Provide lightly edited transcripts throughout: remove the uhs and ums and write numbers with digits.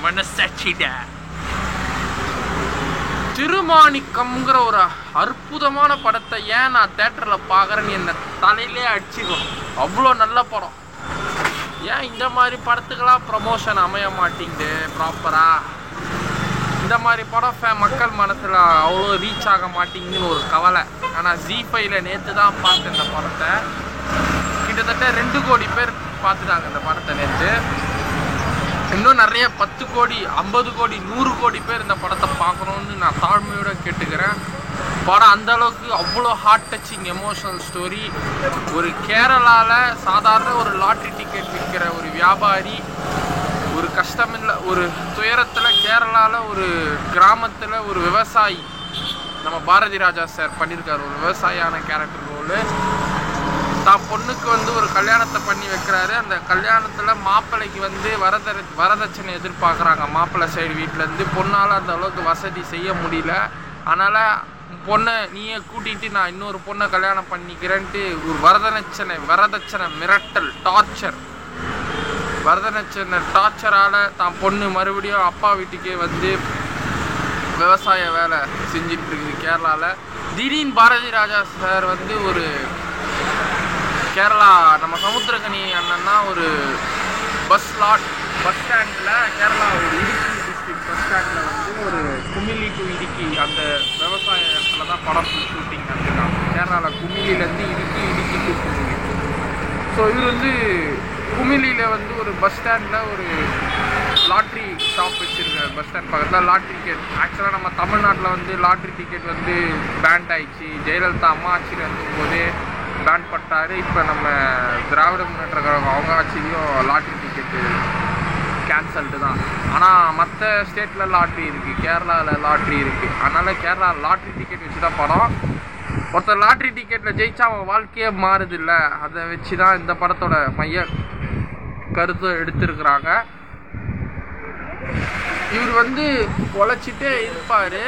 மனசாட்சிடா. திருமாணிக்கம்ங்கிற ஒரு அற்புதமான படத்தை ஏன் நான் தேட்டரில் பார்க்குறேன்னு என்னை தலையிலே அடிச்சுக்கணும். அவ்வளோ நல்ல படம். ஏன் இந்த மாதிரி படத்துக்கெல்லாம் ப்ரமோஷன் அமைய மாட்டேங்குது ப்ராப்பராக? இந்த மாதிரி படம் மக்கள் மனசில் அவ்வளோ ரீச் ஆக மாட்டேங்குதுன்னு ஒரு கவலை. ஆனால் ஜி5ல நேற்று தான் பார்த்தேன் இந்த படத்தை. கிட்டத்தட்ட 2 கோடி பேர் பார்த்துட்டாங்க இந்த படத்தை நேற்று. இன்னும் நிறைய 10 கோடி 50 கோடி 100 கோடி பேர் இந்த படத்தை பார்க்கணுன்னு நான் தாழ்மையோடு கேட்டுக்கிறேன். படம் அந்தளவுக்கு அவ்வளோ ஹார்ட் டச்சிங் எமோஷனல் ஸ்டோரி. ஒரு கேரளாவில் சாதாரண ஒரு லாட்ரி டிக்கெட் விற்கிற ஒரு வியாபாரி, ஒரு கஷ்டமில்லை ஒரு துயரத்தில் கேரளாவில் ஒரு கிராமத்தில் ஒரு விவசாயி, நம்ம பாரதி ராஜா சார் பண்ணியிருக்காரு ஒரு விவசாயியான கேரக்டர் ரோலு. தான் பொண்ணுக்கு ஒரு கல்யாணத்தை பண்ணி வைக்கிறாரு. அந்த கல்யாணத்தில் மாப்பிள்ளைக்கு வரதட்சணை எதிர்பார்க்குறாங்க மாப்பிள்ளை சைடு வீட்டிலேருந்து. பொண்ணால் அந்த அளவுக்கு வசதி செய்ய முடியல. அதனால் பொண்ணை நீயே கூட்டிகிட்டு நான் இன்னொரு பொண்ணை கல்யாணம் பண்ணிக்கிறேன்ட்டு ஒரு வரதட்சணை மிரட்டல் டார்ச்சர். வரதட்சணை டார்ச்சரால் தான் பொண்ணு மறுபடியும் அப்பா வீட்டுக்கே விவசாய வேலை செஞ்சிட்டு இருக்குது கேரளாவில். திடீர்னு பாரதி ராஜா சார் ஒரு கேரளா நம்ம சமுத்திரக்கனி அண்ணன்னா ஒரு பஸ் ஸ்டாண்டில் கேரளா ஒரு இடுக்கி டிஸ்ட்ரிக்ட் பஸ் ஸ்டாண்டில் ஒரு குமிலி டு இடுக்கி அந்த விவசாய இடத்துல தான் படம் ஷூட்டிங் நடந்துருக்காங்க. கேரளாவில் குமிலிலேருந்து இடுக்கி டு குமிலி. ஸோ இவர் குமிலியில் ஒரு பஸ் ஸ்டாண்டில் ஒரு லாட்ரி ஷாப் வச்சுருக்காரு. பஸ் ஸ்டாண்ட் பக்கத்தில் லாட்ரி டிக்கெட். ஆக்சுவலாக நம்ம தமிழ்நாட்டில் லாட்ரி டிக்கெட் பேண்ட் ஆயிடுச்சு. ஜெயலலிதா அம்மா ஆட்சியில் இருக்கும்போதே பேன் பட்டார். இப்போ நம்ம திராவிட முன்னேற்ற கழகம் அவங்க ஆட்சியிலையும் லாட்ரி டிக்கெட்டு கேன்சல்டு தான். ஆனால் மற்ற ஸ்டேட்டில் லாட்ரி இருக்குது, கேரளாவில் லாட்ரி இருக்குது. அதனால் கேரளா லாட்ரி டிக்கெட் வச்சு தான் படம். ஒருத்தர் லாட்ரி டிக்கெட்டில் ஜெயிச்சா அவன் வாழ்க்கையே மாறுது இல்லை, அதை வச்சு தான் இந்த படத்தோட மைய கருத்து எடுத்திருக்கிறாங்க. இவர் உழைச்சிட்டே இருப்பார்.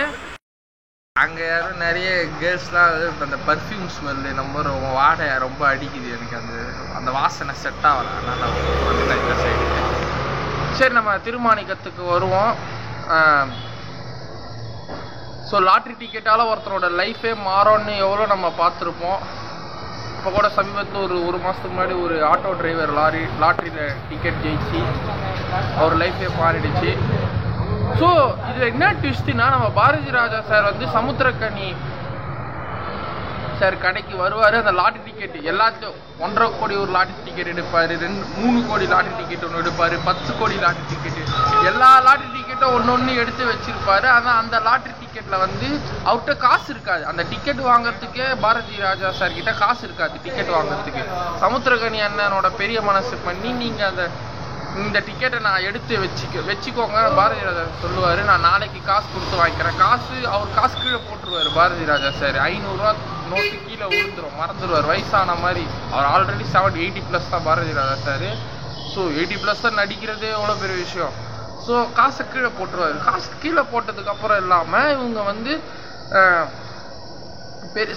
அங்கே யாரும் நிறைய கேர்ள்ஸ்லாம் அந்த பர்ஃப்யூம் ஸ்மெல்லு நம்ம வாடை ரொம்ப அடிக்குது. எனக்கு அந்த வாசனை செட் ஆகலை. அதனால் வந்துட்டேன் இந்த சைடு. சரி, நம்ம திருமாணிக்கத்துக்கு வருவோம். ஸோ லாட்ரி டிக்கெட்டால் ஒருத்தரோட லைஃபே மாறோன்னு எவ்வளோ நம்ம பார்த்துருப்போம். இப்போ கூட சமீபத்தில் ஒரு மாதத்துக்கு முன்னாடி ஒரு ஆட்டோ டிரைவர் லாட்ரியில் டிக்கெட் ஜெயிச்சு அவர் லைஃபே மாறிடுச்சு. ஸோ இதில் என்ன ட்விஸ்ட்னா, நம்ம பாரதி ராஜா சார் சமுத்திரக்கனி சார் கடைக்கு வருவார். அந்த லாட்ரி டிக்கெட் எல்லாத்தையும் 1.5 கோடி ஒரு லாட்ரி டிக்கெட் எடுப்பார், 3 கோடி லாட்ரி டிக்கெட் ஒன்று எடுப்பார், 10 கோடி லாட்ரி டிக்கெட்டு, எல்லா லாட்ரி டிக்கெட்டும் ஒன்று எடுத்து வச்சிருப்பாரு. ஆனால் அந்த லாட்ரி டிக்கெட்டில் அவர்கிட்ட காசு இருக்காது. அந்த டிக்கெட் வாங்குறதுக்கே பாரதி ராஜா சார் கிட்ட காசு இருக்காது. டிக்கெட் வாங்குறதுக்கு சமுத்திரக்கனி அண்ணனோட பெரிய மனசு பண்ணி நீங்கள் இந்த டிக்கெட்டை நான் எடுத்து வச்சுக்கோங்க பாரதி ராஜா சொல்லுவார். நான் நாளைக்கு காசு கொடுத்து வாங்கிக்கிறேன். அவர் காசு கீழே போட்டுருவார் பாரதி ராஜா சார். 500 ரூபா நோட்டு கீழே விழுந்துடும், மறந்துடுவார். வயசான மாதிரி. அவர் ஆல்ரெடி 80+ தான் பாரதி ராஜா சார். ஸோ 80+ தான் நடிக்கிறதே எவ்வளோ பெரிய விஷயம். ஸோ காசை கீழே போட்டுருவார். காசு கீழே போட்டதுக்கப்புறம் இல்லாமல் இவங்க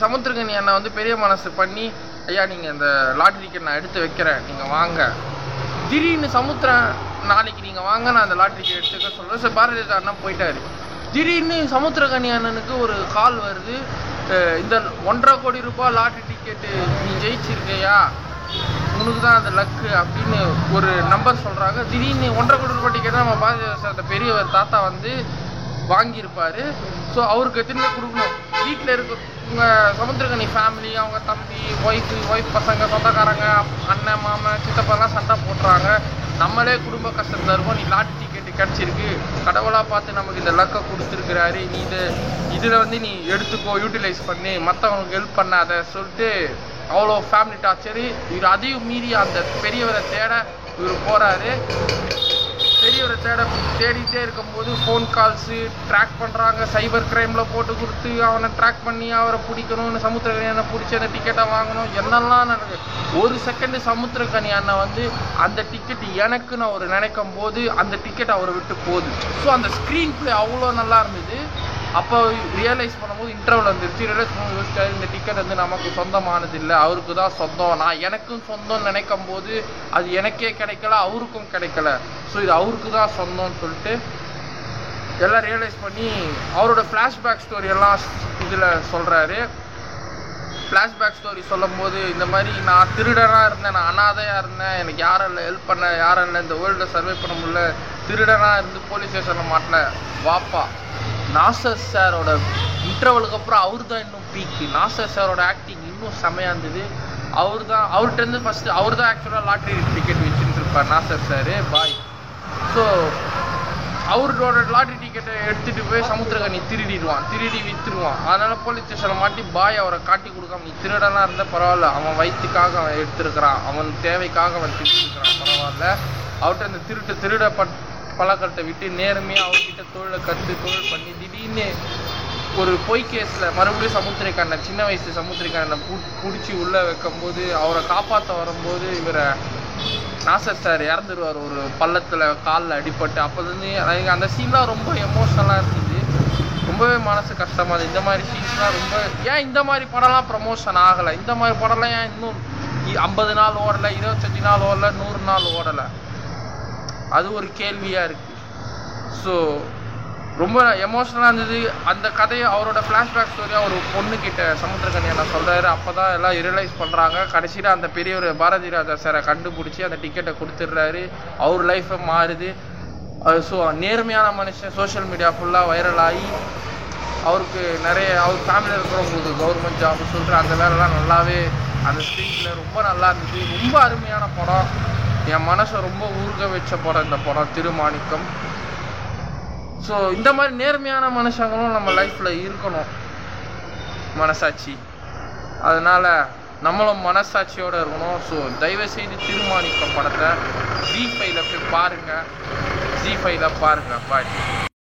சமுத்திரக்கனி அண்ணன் பெரிய மனசு பண்ணி, ஐயா நீங்கள் இந்த லாட்ரி டிக்கெட் நான் எடுத்து வைக்கிறேன், நீங்கள் வாங்க. திடீர்னு நாளைக்கு நீங்கள் வாங்க, நான் அந்த லாட்ரி டிக்கெட் எடுத்துக்க சொல்கிறேன். சார் பாரதி ராஜா அண்ணன் போயிட்டாரு. திடீர்னு சமுத்திரக்கனி அண்ணனுக்கு ஒரு கால் வருது. இந்த 1.5 கோடி ரூபாய் லாட்ரி டிக்கெட்டு நீ ஜெயிச்சிருக்கையா, உனக்கு தான் அந்த லக்கு அப்படின்னு ஒரு நம்பர் சொல்கிறாங்க. திடீர்னு 1.5 கோடி ரூபாய் டிக்கெட் நம்ம பாரதி ராஜா சார் அந்த பெரியவர் தாத்தா வாங்கியிருப்பார். ஸோ அவருக்கு திரும்ப கொடுக்கணும். வீட்டில் இருக்கவங்க சமுத்திரக்கனி ஃபேமிலி, அவங்க தம்பி, ஒய்ஃப் பசங்க, சொந்தக்காரங்க, அண்ணன், மாமன், சித்தப்பெல்லாம் சண்டை போட்டுறாங்க. நம்மளே குடும்ப கஷ்டத்தில் இருக்கோம், நீ லாட்ரி டிக்கெட்டு கிடச்சிருக்கு, கடவுளாக பார்த்து நமக்கு இந்த லக்கை கொடுத்துருக்குறாரு, நீ இதில் நீ எடுத்துக்கோ, யூட்டிலைஸ் பண்ணி, மற்றவங்களுக்கு ஹெல்ப் பண்ணாத சொல்லிட்டு அவ்வளோ ஃபேமிலி டார்ச்சரு. இவர் அதையும் மீறி அந்த பெரியவரை தேட இவர் போகிறாரு. பெரியவரை தேடிட்டே இருக்கும்போது ஃபோன் கால்ஸு ட்ராக் பண்ணுறாங்க. சைபர் கிரைமில் போட்டு கொடுத்து அவனை ட்ராக் பண்ணி அவரை பிடிக்கணும்னு சமுத்திரக்கனி அண்ணன் பிடிச்சி அந்த டிக்கெட்டை வாங்கணும். என்னெல்லாம் நடக்குது. ஒரு செகண்டு சமுத்திரக்கனி அண்ணன் அந்த டிக்கெட் எனக்கு நான் நினைக்கும் போது அந்த டிக்கெட் அவரை விட்டு போகுது. ஸோ அந்த ஸ்க்ரீன் பிளே அவ்வளோ நல்லா இருந்தது. அப்போ ரியலைஸ் பண்ணும்போது இன்டர்வல் வந்துருச்சு. ரியலைஸ் பண்ணும்போது இந்த டிக்கெட் நமக்கு சொந்தமானது இல்லை, அவருக்கு தான் சொந்தம். நான் எனக்கும் சொந்தம்னு நினைக்கும் போது அது எனக்கே கிடைக்கல, அவருக்கும் கிடைக்கல. ஸோ இது அவருக்கு தான் சொந்தம்னு சொல்லிட்டு எல்லாம் ரியலைஸ் பண்ணி அவரோட ஃப்ளாஷ்பேக் ஸ்டோரியெல்லாம் இதில் சொல்கிறாரு. ஃப்ளாஷ்பேக் ஸ்டோரி சொல்லும் போது இந்த மாதிரி நான் திருடனாக இருந்தேன், நான் அனாதையாக இருந்தேன், எனக்கு யாரும் இல்லை, ஹெல்ப் பண்ண யாரும் இல்லை, இந்த வேர்ல்டில் சர்வே பண்ண முடியல, திருடனாக இருந்து போலீஸ் ஸ்டேஷனில் மாட்டின வாப்பா. நாசர் சாரோட இன்டர்வலுக்கு அப்புறம் அவர் தான் இன்னும் பீக்கு. நாசர் சாரோட ஆக்டிங் இன்னும் செமையாக இருந்தது. அவர்கிட்டருந்து ஃபஸ்ட்டு அவர் தான் ஆக்சுவலாக லாட்ரி டிக்கெட் வச்சுட்டு இருப்பார் நாசர் சார் பாய். ஸோ அவரோட லாட்ரி டிக்கெட்டை எடுத்துகிட்டு போய் சமுத்திரக்கனி திருடி விற்றுடுவான். அதனால் போலீஸ் ஸ்டேஷனில் மாட்டி பாய் அவரை காட்டி கொடுக்காம, நீ திருடனாக இருந்தால் பரவாயில்ல, அவன் வயிற்றுக்காக அவன் எடுத்துருக்கிறான், அவன் தேவைக்காக அவன் திருடிருக்கிறான், பரவாயில்ல. அவர்கிட்ட அந்த திருட பழக்கத்தை விட்டு நேர்மையாக அவர்கிட்ட தொழில் பண்ணி திடீர்னு ஒரு பொய் கேஸில் மறுபடியும் சமுத்திரக்கண்ணை சின்ன வயசு சமுத்திரக்கண்ணை பிடிச்சி உள்ளே வைக்கும்போது அவரை காப்பாற்ற வரும்போது இவரை நாசர் சார் இறந்துருவார் ஒரு பள்ளத்தில் காலில் அடிபட்டு. அப்போதுலேருந்து எனக்கு அந்த சீன்லாம் ரொம்ப எமோஷ்னலாக இருந்தது, ரொம்பவே மனசு கஷ்டமாக இருந்தது. இந்த மாதிரி சீன்ஸ்லாம் ரொம்ப ஏன் இந்த மாதிரி படம்லாம் ப்ரமோஷன் ஆகலை, இந்த மாதிரி படம்லாம் ஏன் இன்னும் 50 நாள் ஓடலை, 25 நாள் ஓடலை, 100 நாள் ஓடலை, அது ஒரு கேள்வியாக இருக்குது. ஸோ ரொம்ப எமோஷ்னலாக இருந்தது அந்த கதையை. அவரோட ஃப்ளாஷ்பேக் ஸ்டோரியாக ஒரு பொண்ணுக்கிட்ட சமுத்திரக்கனி என்ன சொல்கிறாரு, அப்போ தான் எல்லாம் ரியலைஸ் பண்ணுறாங்க. கடைசியில் அந்த பெரிய ஒரு பாரதி ராஜா சாரை கண்டுபிடிச்சி அந்த டிக்கெட்டை கொடுத்துட்றாரு, அவர் லைஃப்பை மாறுது. ஸோ நேர்மையான மனுஷன் சோஷியல் மீடியா ஃபுல்லாக வைரல் ஆகி அவருக்கு நிறைய அவர் ஃபேமிலியில் இருக்கிறவங்களுக்கு கவர்மெண்ட் ஜாப் சொல்கிற அந்த வேலைலாம் நல்லாவே அந்த ஸ்க்ரீனில் ரொம்ப நல்லா இருந்தது. ரொம்ப அருமையான படம், என் மனசை ரொம்ப ஊர்க வச்ச படம் இந்த படம் திருமாணிக்கம். ஸோ இந்த மாதிரி நேர்மையான மனுஷங்களும் நம்ம லைஃப்பில் இருக்கணும், மனசாட்சி. அதனால் நம்மளும் மனசாட்சியோடு இருக்கணும். ஸோ தயவுசெய்து திருமாணிக்கம் படத்தை ஜி5ல போய் பாருங்கள், ஜி5ல பாருங்கள். பாய்.